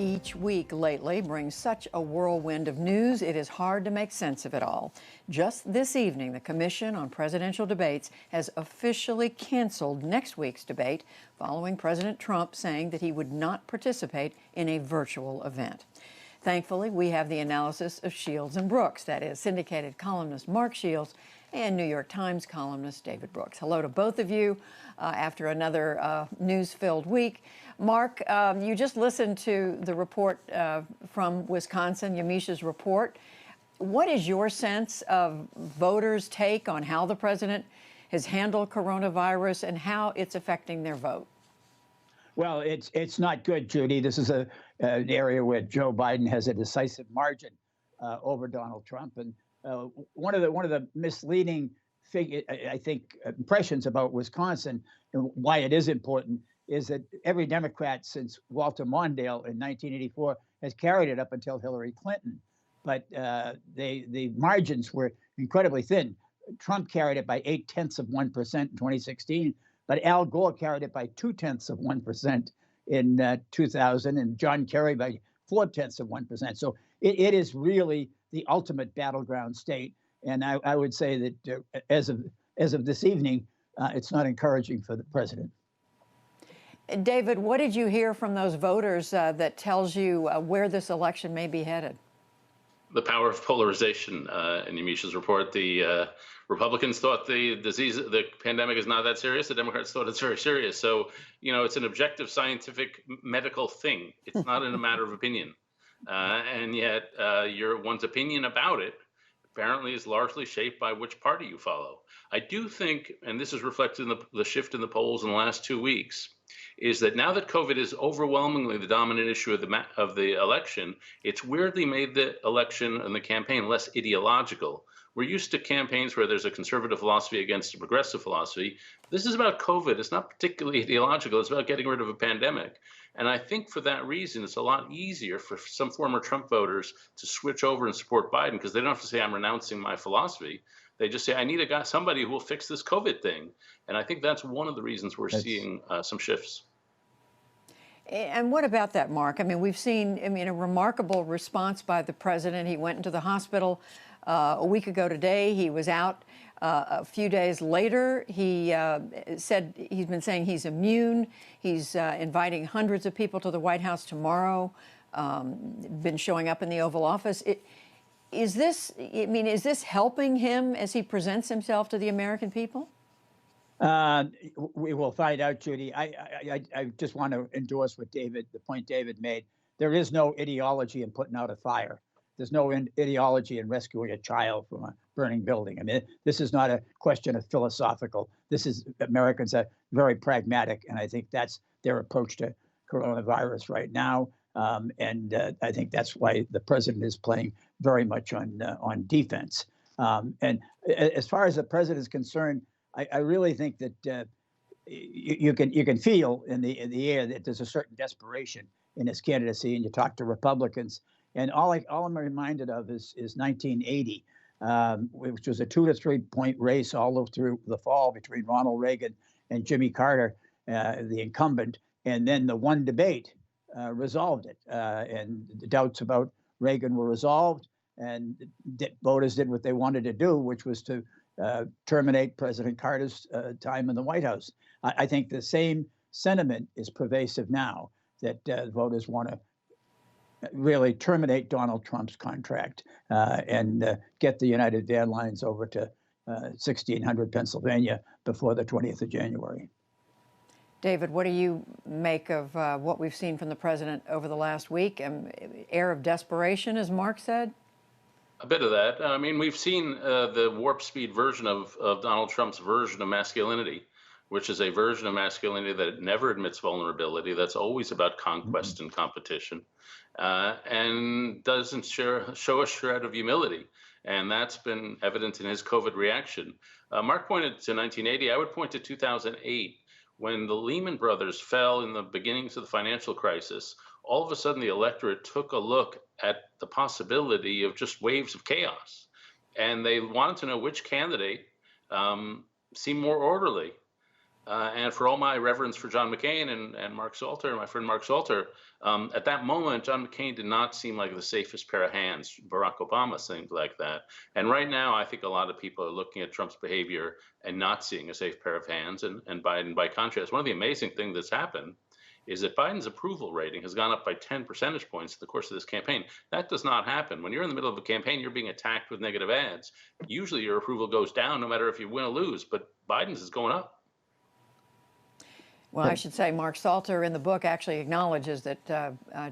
Each week lately brings such a whirlwind of news, it is hard to make sense of it all. Just this evening, the Commission on Presidential Debates has officially canceled next week's debate following President Trump saying that he would not participate in a virtual event. Thankfully, we have the analysis of Shields and Brooks, that is, syndicated columnist Mark Shields and New York Times columnist David Brooks. Hello to both of you after another news-filled week. Mark, you just listened to the report from Wisconsin, Yamisha's report. What is your sense of voters' take on how the president has handled coronavirus and how it's affecting their vote? Well, it's not good, Judy. This is an area where Joe Biden has a decisive margin over Donald Trump, and one of the misleading I think impressions about Wisconsin and why it is important is that every Democrat since Walter Mondale in 1984 has carried it up until Hillary Clinton, but the margins were incredibly thin. Trump carried it by 0.8% in 2016. But Al Gore carried it by 0.2% in 2000, and John Kerry by 0.4%. So it is really the ultimate battleground state. And I would say that as of this evening, it's not encouraging for the president. David, what did you hear from those voters that tells you where this election may be headed? The power of polarization in Yamisha's report. The Republicans thought the pandemic is not that serious. The Democrats thought it's very serious. So, it's an objective, scientific, medical thing. It's not in a matter of opinion. And yet one's opinion about it apparently is largely shaped by which party you follow. I do think, and this is reflected in the shift in the polls in the last 2 weeks, is that now that COVID is overwhelmingly the dominant issue of the election, it's weirdly made the election and the campaign less ideological. We're used to campaigns where there's a conservative philosophy against a progressive philosophy. This is about COVID. It's not particularly ideological. It's about getting rid of a pandemic. And I think for that reason, it's a lot easier for some former Trump voters to switch over and support Biden because they don't have to say, I'm renouncing my philosophy. They just say, I need somebody who will fix this COVID thing. And I think that's one of the reasons we're seeing some shifts. And what about that, Mark? I mean, we've seen, a remarkable response by the president. He went into the hospital a week ago today. He was out a few days later. He said he's been saying he's immune. He's inviting hundreds of people to the White House tomorrow, been showing up in the Oval Office. Is this helping him as he presents himself to the American people? We will find out, Judy. I just want to endorse the point David made. There is no ideology in putting out a fire. There's no ideology in rescuing a child from a burning building. I mean, this is not a question of philosophical. Americans are very pragmatic, and I think that's their approach to coronavirus right now. And I think that's why the president is playing very much on defense. And as far as the president is concerned, I really think that you can feel in the air that there's a certain desperation in his candidacy, and you talk to Republicans, and all I'm reminded of is 1980, which was a 2 to 3 point race all through the fall between Ronald Reagan and Jimmy Carter, the incumbent, and then the one debate resolved it, and the doubts about Reagan were resolved, and voters did what they wanted to do, which was to terminate President Carter's time in the White House. I think the same sentiment is pervasive now, that voters want to really terminate Donald Trump's contract and get the United Van Lines over to 1600 Pennsylvania before the 20th of January. David, what do you make of what we've seen from the president over the last week? Air of desperation, as Mark said? A bit of that. I mean, we've seen the warp speed version of Donald Trump's version of masculinity, which is a version of masculinity that never admits vulnerability, that's always about conquest and competition, and doesn't show a shred of humility. And that's been evident in his COVID reaction. Mark pointed to 1980. I would point to 2008, when the Lehman Brothers fell in the beginnings of the financial crisis. All of a sudden, the electorate took a look at the possibility of just waves of chaos. And they wanted to know which candidate seemed more orderly. And for all my reverence for John McCain and Mark Salter, my friend Mark Salter, at that moment, John McCain did not seem like the safest pair of hands. Barack Obama seemed like that. And right now, I think a lot of people are looking at Trump's behavior and not seeing a safe pair of hands. And Biden, by contrast, one of the amazing things that's happened is that Biden's approval rating has gone up by 10 percentage points in the course of this campaign. That does not happen. When you're in the middle of a campaign, you're being attacked with negative ads. Usually your approval goes down no matter if you win or lose, but Biden's is going up. Well, I should say Mark Salter in the book actually acknowledges that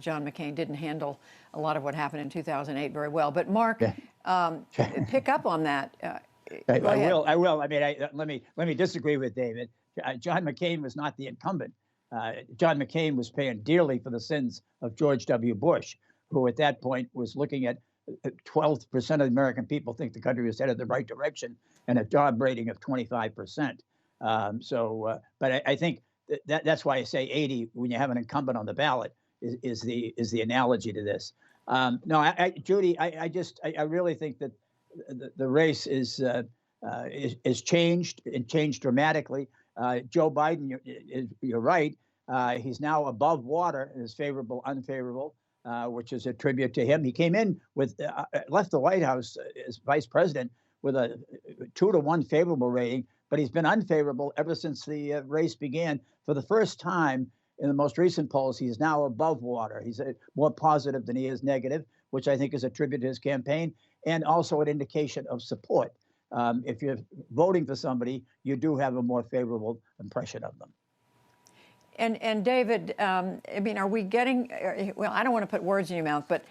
John McCain didn't handle a lot of what happened in 2008 very well. But Mark, pick up on that. I will. I mean, let me disagree with David. John McCain was not the incumbent. John McCain was paying dearly for the sins of George W. Bush, who at that point was looking at 12% of the American people think the country was headed the right direction and a job rating of 25%. But I think that's why I say 80 when you have an incumbent on the ballot is the analogy to this. No, Judy, I really think that the race is changed and changed dramatically. Joe Biden, you're right. He's now above water in his favorable, unfavorable, which is a tribute to him. He came in with left the White House as vice president with a 2-to-1 favorable rating, but he's been unfavorable ever since the race began. For the first time in the most recent polls, he's now above water. He's more positive than he is negative, which I think is a tribute to his campaign and also an indication of support. If you're voting for somebody, you do have a more favorable impression of them. And David, I mean, are we getting, well, I don't want to put words in your mouth, but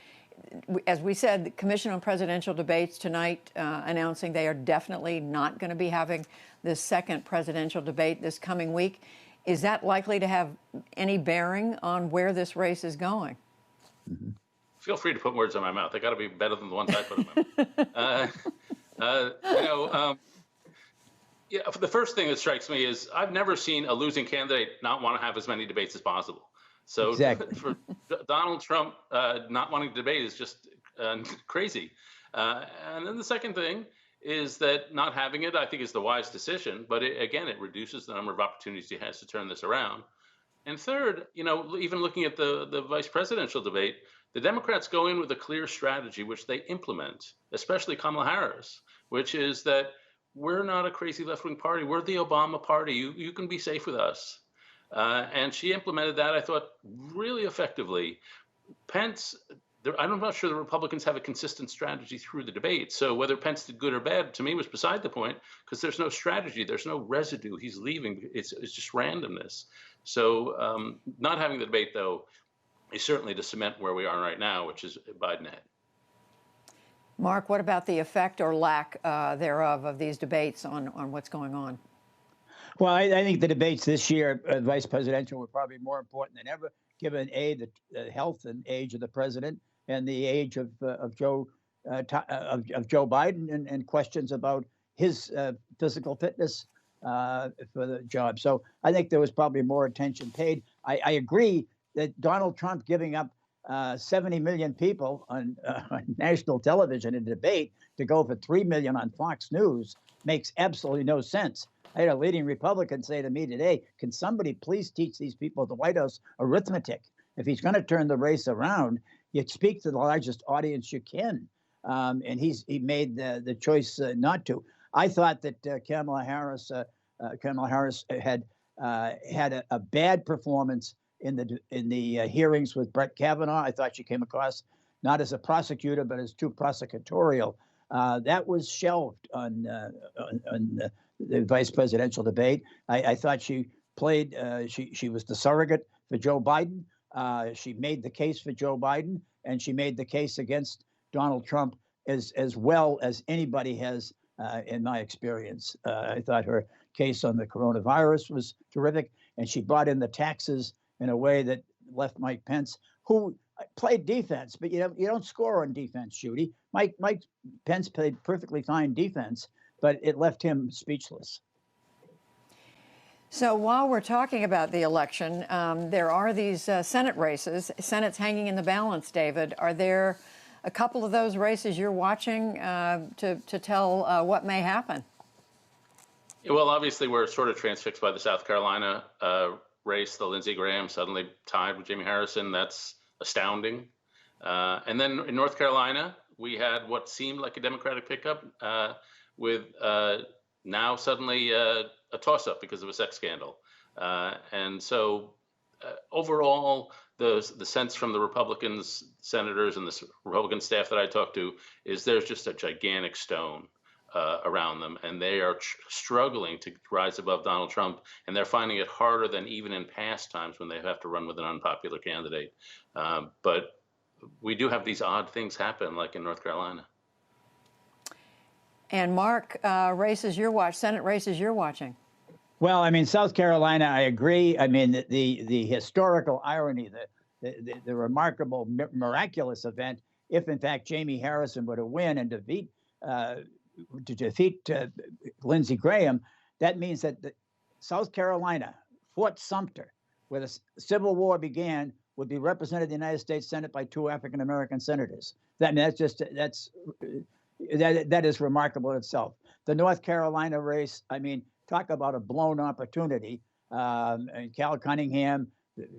as we said, the Commission on Presidential Debates tonight announcing they are definitely not going to be having this second presidential debate this coming week. Is that likely to have any bearing on where this race is going? Mm-hmm. Feel free to put words in my mouth. They got to be better than the ones I put in my mouth. Yeah, the first thing that strikes me is I've never seen a losing candidate not want to have as many debates as possible. So exactly. For Donald Trump not wanting to debate is just crazy. And then the second thing is that not having it, I think, is the wise decision. But again, it reduces the number of opportunities he has to turn this around. And third, even looking at the vice presidential debate, the Democrats go in with a clear strategy, which they implement, especially Kamala Harris, which is that we're not a crazy left-wing party. We're the Obama party. You can be safe with us. And she implemented that, I thought, really effectively. Pence, I'm not sure the Republicans have a consistent strategy through the debate. So whether Pence did good or bad, to me, was beside the point, because there's no strategy. There's no residue. He's leaving. It's just randomness. So not having the debate, though, is certainly to cement where we are right now, which is Biden ahead. Mark, what about the effect or lack thereof of these debates on what's going on? Well, I think the debates this year, vice presidential, were probably more important than ever, given the health and age of the president and the age of Joe Biden and questions about his physical fitness for the job. So I think there was probably more attention paid. I agree that Donald Trump giving up 70 million people on national television in debate to go for 3 million on Fox News makes absolutely no sense. I had a leading Republican say to me today, can somebody please teach these people at the White House arithmetic? If he's going to turn the race around, you speak to the largest audience you can. And he made the choice not to. I thought that Kamala Harris had a bad performance in the hearings with Brett Kavanaugh. I thought she came across not as a prosecutor, but as too prosecutorial. That was shelved on the vice presidential debate. I thought she played, she was the surrogate for Joe Biden. She made the case for Joe Biden, and she made the case against Donald Trump as well as anybody has in my experience. I thought her case on the coronavirus was terrific, and she brought in the taxes in a way that left Mike Pence, who played defense, but you don't score on defense, Judy. Mike Pence played perfectly fine defense, but it left him speechless. So while we're talking about the election, there are these Senate races. Senate's hanging in the balance, David. Are there a couple of those races you're watching to tell what may happen? Well, obviously, we're sort of transfixed by the South Carolina race. The Lindsey Graham suddenly tied with Jamie Harrison. That's astounding. And then in North Carolina, we had what seemed like a Democratic pickup with now suddenly a toss-up because of a sex scandal. And so overall, the sense from the Republicans, senators, and the Republican staff that I talked to is there's just a gigantic stone around them, and they are struggling to rise above Donald Trump, and they're finding it harder than even in past times when they have to run with an unpopular candidate. But we do have these odd things happen, like in North Carolina. And Mark, races you're watching, Senate races you're watching. Well, I mean, South Carolina, I agree. I mean, the historical irony, the remarkable, miraculous event, if in fact Jamie Harrison were to win and defeat Lindsey Graham, that means that South Carolina, Fort Sumter, where the Civil War began, would be represented in the United States Senate by 2 African American senators. That is remarkable in itself. The North Carolina race, I mean, talk about a blown opportunity. And Cal Cunningham,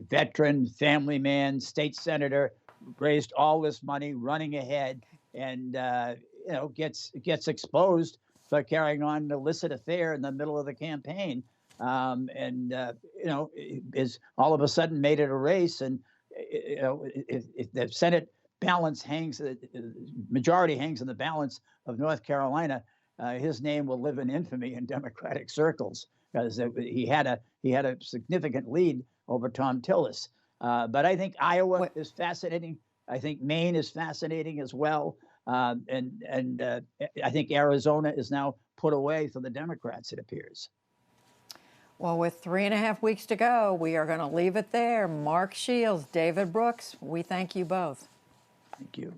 veteran, family man, state senator, raised all this money, running ahead, and gets exposed for carrying on an illicit affair in the middle of the campaign, is all of a sudden made it a race. And if the Senate balance hangs, majority hangs in the balance of North Carolina, his name will live in infamy in Democratic circles because he had a significant lead over Thom Tillis. But I think Iowa is fascinating. I think Maine is fascinating as well. And I think Arizona is now put away for the Democrats, it appears. Well, with 3.5 weeks to go, we are going to leave it there. Mark Shields, David Brooks, we thank you both. Thank you.